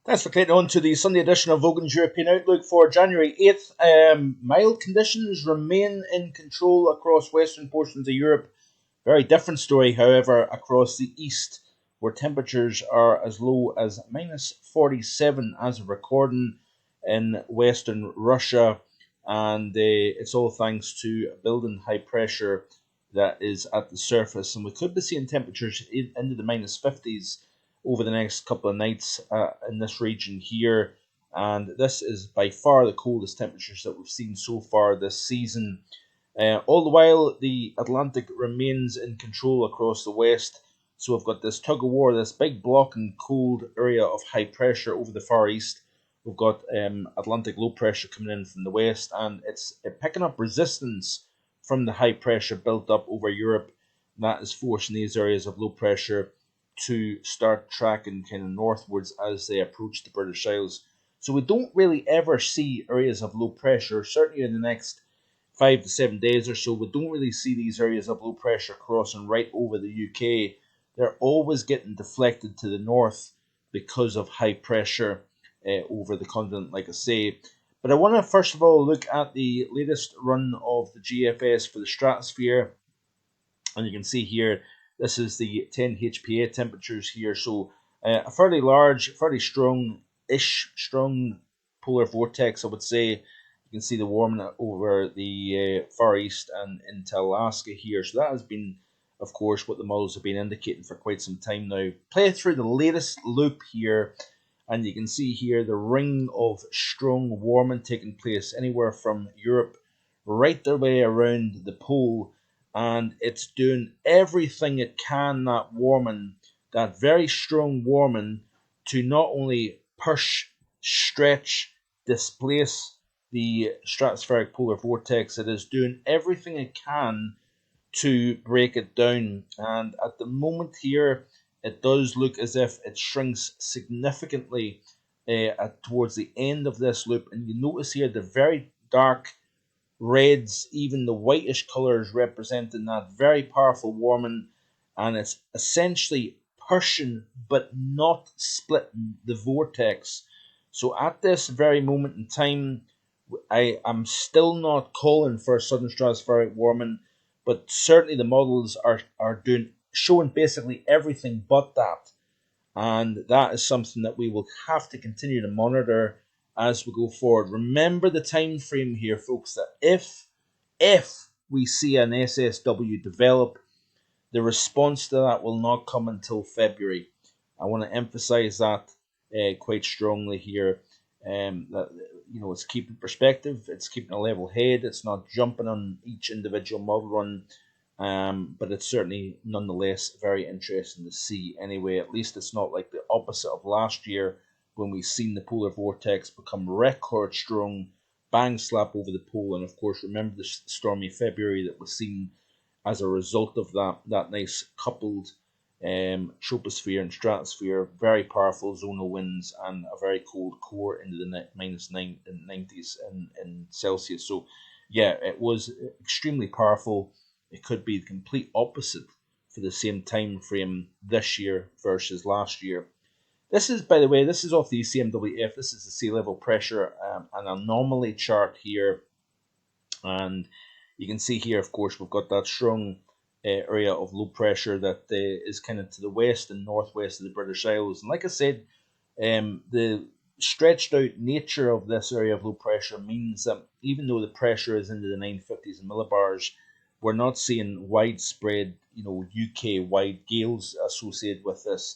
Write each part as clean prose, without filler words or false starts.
Thanks for getting on to the Sunday edition of Vogan's European Outlook for January 8th. Mild conditions remain in control across western portions of Europe. Very different story, however, across the east, where temperatures are as low as minus 47 as of recording in western Russia. And it's all thanks to building high pressure that is at the surface. And we could be seeing temperatures into the minus 50s over the next couple of nights in this region here. And this is by far the coldest temperatures that we've seen so far this season. All the while, the Atlantic remains in control across the west. So we've got this tug of war, this big block and cold area of high pressure over the far east. We've got Atlantic low pressure coming in from the west, and it's picking up resistance from the high pressure built up over Europe. And that is forcing these areas of low pressure to start tracking kind of northwards as they approach the British Isles. So we don't really ever see areas of low pressure, certainly in the next 5 to 7 days or so. We don't really see these areas of low pressure crossing right over the UK. They're always getting deflected to the north because of high pressure over the continent, like I say. But I want to first of all look at the latest run of the GFS for the stratosphere. And you can see here, this is the 10 HPA temperatures here. So a fairly large, fairly strong polar vortex, I would say. You can see the warming over the Far East and into Alaska here. So that has been, of course, what the models have been indicating for quite some time now. Play through the latest loop here, and you can see here the ring of strong warming taking place anywhere from Europe right the way around the pole, and it's doing everything it can, that warming, that very strong warming, to not only push, stretch, displace the stratospheric polar vortex. It is doing everything it can to break it down. And at the moment here, it does look as if it shrinks significantly towards the end of this loop. And you notice here the very dark reds, even the whitish colours representing that very powerful warming. And it's essentially pushing but not splitting the vortex. So at this very moment in time, I am still not calling for a sudden stratospheric warming, but certainly the models are showing basically everything but that. And that is something that we will have to continue to monitor as we go forward. Remember the time frame here, folks, that if we see an SSW develop, the response to that will not come until February. I want to emphasize that quite strongly here. That it's keeping perspective, it's keeping a level head, it's not jumping on each individual model run, but it's certainly nonetheless very interesting to see anyway. At least it's not like the opposite of last year when we've seen the polar vortex become record strong, bang slap over the pole, and of course remember the stormy February that was seen as a result of that nice coupled troposphere and stratosphere, very powerful zonal winds, and a very cold core into the minus 90s in Celsius. So, yeah, it was extremely powerful. It could be the complete opposite for the same time frame this year versus last year. This is, by the way, this is off the ECMWF. This is the sea level pressure an anomaly chart here, and you can see here, of course, we've got that strong area of low pressure that is kind of to the west and northwest of the British Isles. And like I said, the stretched out nature of this area of low pressure means that even though the pressure is into the 950s and millibars, we're not seeing widespread, UK-wide gales associated with this.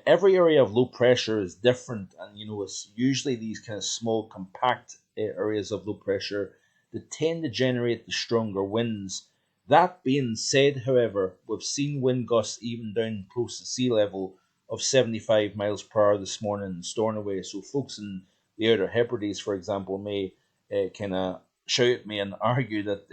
Every area of low pressure is different, and it's usually these kind of small, compact areas of low pressure that tend to generate the stronger winds. That being said, however, we've seen wind gusts even down close to sea level of 75 miles per hour this morning in Stornoway. So folks in the Outer Hebrides, for example, may kind of shout at me and argue that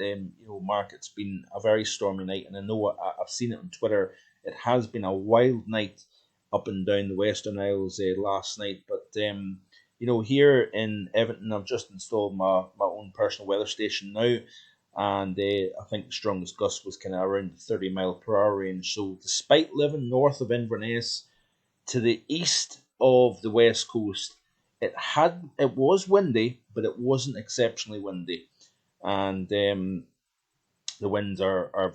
Mark, it's been a very stormy night, and I know I've seen it on Twitter. It has been a wild night up and down the Western Isles last night, but here in Everton, I've just installed my own personal weather station now, and I think the strongest gust was kind of around the 30 mile per hour range. So despite living north of Inverness, to the east of the west coast, it was windy, but it wasn't exceptionally windy, and the winds are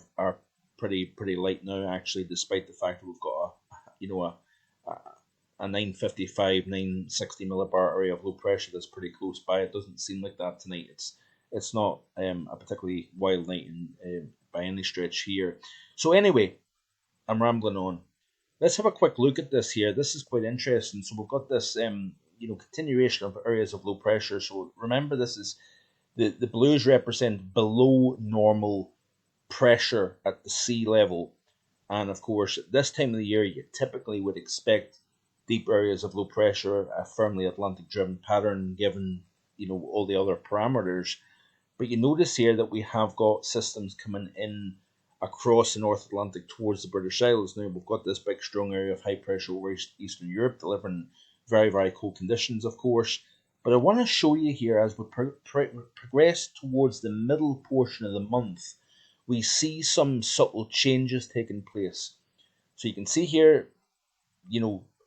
pretty light now, actually, despite the fact that we've got a 955, 960 millibar area of low pressure that's pretty close by. It doesn't seem like that tonight. It's not a particularly wild night by any stretch here. So anyway, I'm rambling on. Let's have a quick look at this here. This is quite interesting. So we've got this continuation of areas of low pressure. So remember, this is the blues represent below normal pressure at the sea level. And of course, at this time of the year, you typically would expect deep areas of low pressure, a firmly Atlantic driven pattern, given all the other parameters. But you notice here that we have got systems coming in across the North Atlantic towards the British Isles. Now we've got this big strong area of high pressure over Eastern Europe, delivering very, very cold conditions, of course. But I want to show you here, as we progress towards the middle portion of the month, we see some subtle changes taking place. So you can see here,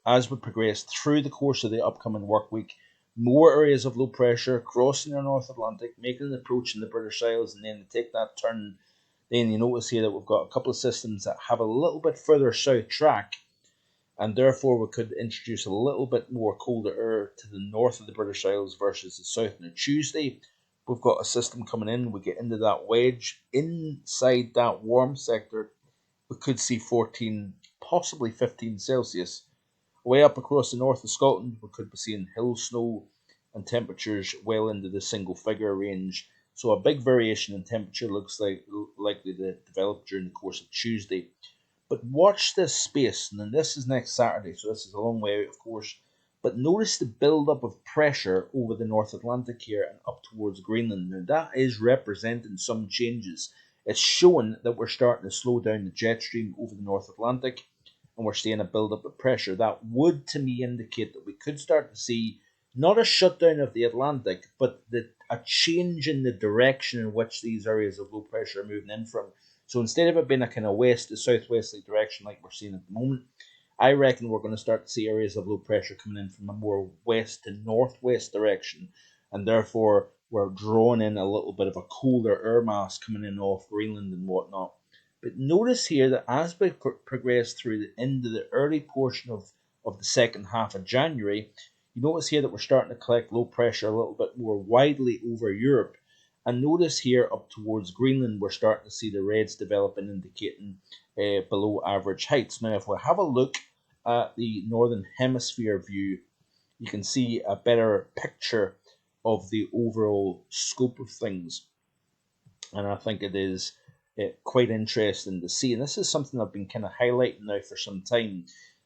as we progress through the course of the upcoming work week, more areas of low pressure crossing the North Atlantic, making an approach in the British Isles, and then to take that turn, then you notice here that we've got a couple of systems that have a little bit further south track, and therefore we could introduce a little bit more colder air to the north of the British Isles versus the south. Now Tuesday, we've got a system coming in, we get into that wedge. Inside that warm sector, we could see 14, possibly 15 Celsius. Way up across the north of Scotland, we could be seeing hill snow and temperatures well into the single figure range. So a big variation in temperature looks likely to develop during the course of Tuesday. But watch this space, and then this is next Saturday, so this is a long way out, of course. But notice the build-up of pressure over the North Atlantic here and up towards Greenland. Now that is representing some changes. It's showing that we're starting to slow down the jet stream over the North Atlantic, and we're seeing a build-up of pressure. That would, to me, indicate that we could start to see not a shutdown of the Atlantic, but a change in the direction in which these areas of low pressure are moving in from. So instead of it being a kind of west to southwesterly direction like we're seeing at the moment, I reckon we're going to start to see areas of low pressure coming in from a more west to northwest direction, and therefore we're drawing in a little bit of a colder air mass coming in off Greenland and whatnot. But notice here that as we progress through into the early portion of the second half of January, you notice here that we're starting to collect low pressure a little bit more widely over Europe. And notice here up towards Greenland, we're starting to see the reds developing, indicating below average heights. Now, if we have a look at the Northern Hemisphere view, you can see a better picture of the overall scope of things. And I think it is quite interesting to see. And this is something I've been kind of highlighting now for some time.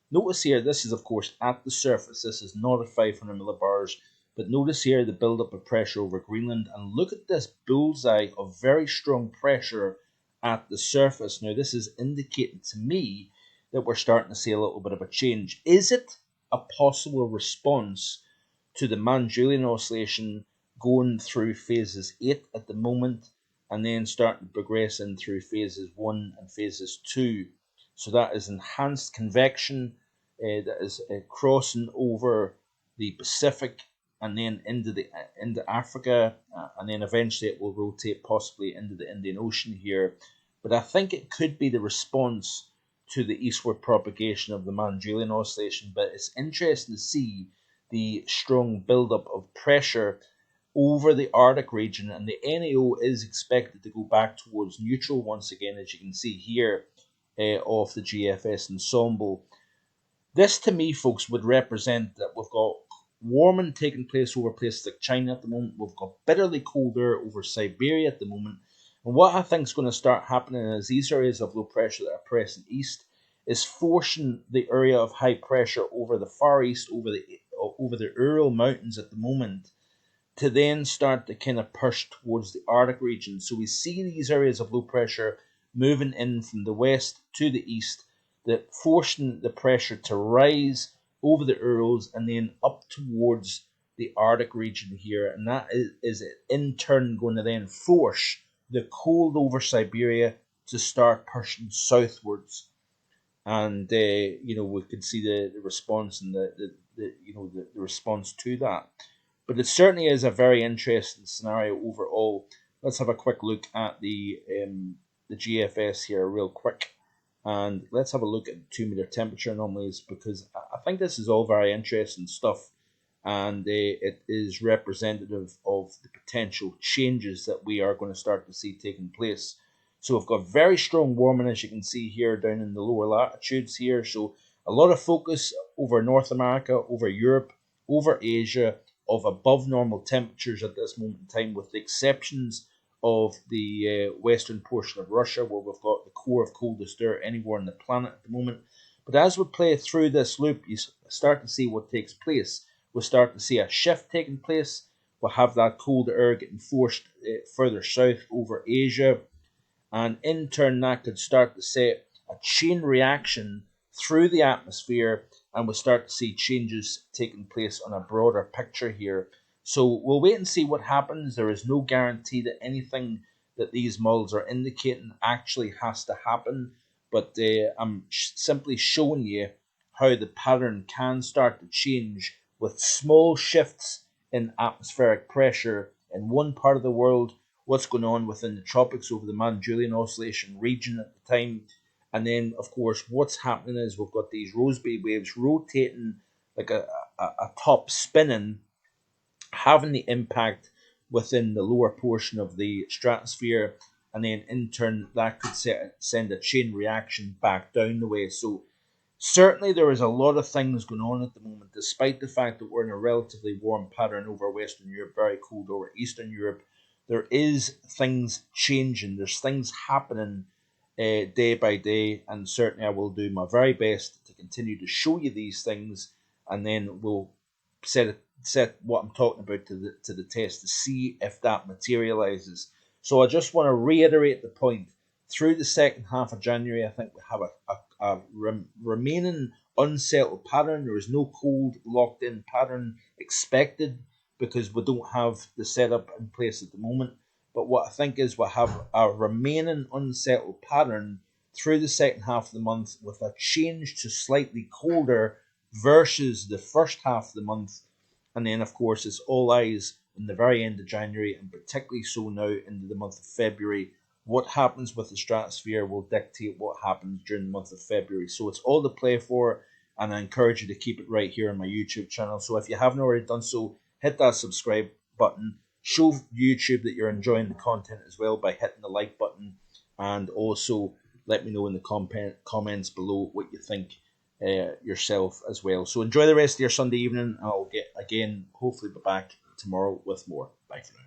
Notice here, this is of course at the surface. This is not at 500 millibars. But notice here the buildup of pressure over Greenland, and look at this bullseye of very strong pressure at the surface. Now this is indicating to me that we're starting to see a little bit of a change. Is it a possible response to the Mann-Julian oscillation going through phases 8 at the moment, and then starting to progress in through phases 1 and phases 2? So that is enhanced convection that is crossing over the Pacific and then into Africa, and then eventually it will rotate possibly into the Indian Ocean here. But I think it could be the response to the eastward propagation of the Mann-Julian oscillation. But it's interesting to see the strong buildup of pressure over the Arctic region, and the NAO is expected to go back towards neutral once again, as you can see here off the GFS ensemble. This, to me, folks, would represent that we've got warming taking place over places like China at the moment. We've got bitterly cold air over Siberia at the moment. And what I think is going to start happening is these areas of low pressure that are pressing east is forcing the area of high pressure over the Far East, over the Ural Mountains at the moment, to then start to kind of push towards the Arctic region. So we see these areas of low pressure moving in from the west to the east, that forcing the pressure to rise over the Urals and then up towards the Arctic region here. And that is in turn going to then force the cold over Siberia to start pushing southwards. And, we could see the response and the response to that. But it certainly is a very interesting scenario overall. Let's have a quick look at the GFS here, real quick, and let's have a look at the 2 meter temperature anomalies, because I think this is all very interesting stuff, and it is representative of the potential changes that we are going to start to see taking place. So we've got very strong warming, as you can see here down in the lower latitudes here. So a lot of focus over North America, over Europe, over Asia, of above normal temperatures at this moment in time, with the exceptions of the western portion of Russia, where we've got the core of coldest air anywhere on the planet at the moment. But as we play through this loop, you start to see what takes place. We'll start to see a shift taking place. We'll have that cold air getting forced further south over Asia, and in turn that could start to set a chain reaction through the atmosphere, and we'll start to see changes taking place on a broader picture here. So we'll wait and see what happens. There is no guarantee that anything that these models are indicating actually has to happen, but I'm simply showing you how the pattern can start to change with small shifts in atmospheric pressure in one part of the world, what's going on within the tropics over the Manchulian Oscillation region at the time. And then, of course, what's happening is we've got these Rossby waves rotating like a top spinning, having the impact within the lower portion of the stratosphere. And then, in turn, that could send a chain reaction back down the way. So, certainly, there is a lot of things going on at the moment, despite the fact that we're in a relatively warm pattern over Western Europe, very cold over Eastern Europe. There is things changing. There's things happening day by day, and certainly I will do my very best to continue to show you these things, and then we'll set what I'm talking about to the test to see if that materializes. So I just want to reiterate the point. Through the second half of January, I think we have a remaining unsettled pattern. There is no cold locked in pattern expected, because we don't have the setup in place at the moment. But what I think is we'll have a remaining unsettled pattern through the second half of the month, with a change to slightly colder versus the first half of the month. And then, of course, it's all eyes in the very end of January, and particularly so now into the month of February. What happens with the stratosphere will dictate what happens during the month of February. So it's all to play for, and I encourage you to keep it right here on my YouTube channel. So if you haven't already done so, hit that subscribe button. Show YouTube that you're enjoying the content as well by hitting the like button, and also let me know in the comments below what you think yourself as well. So enjoy the rest of your Sunday evening. I'll hopefully be back tomorrow with more. Bye for now.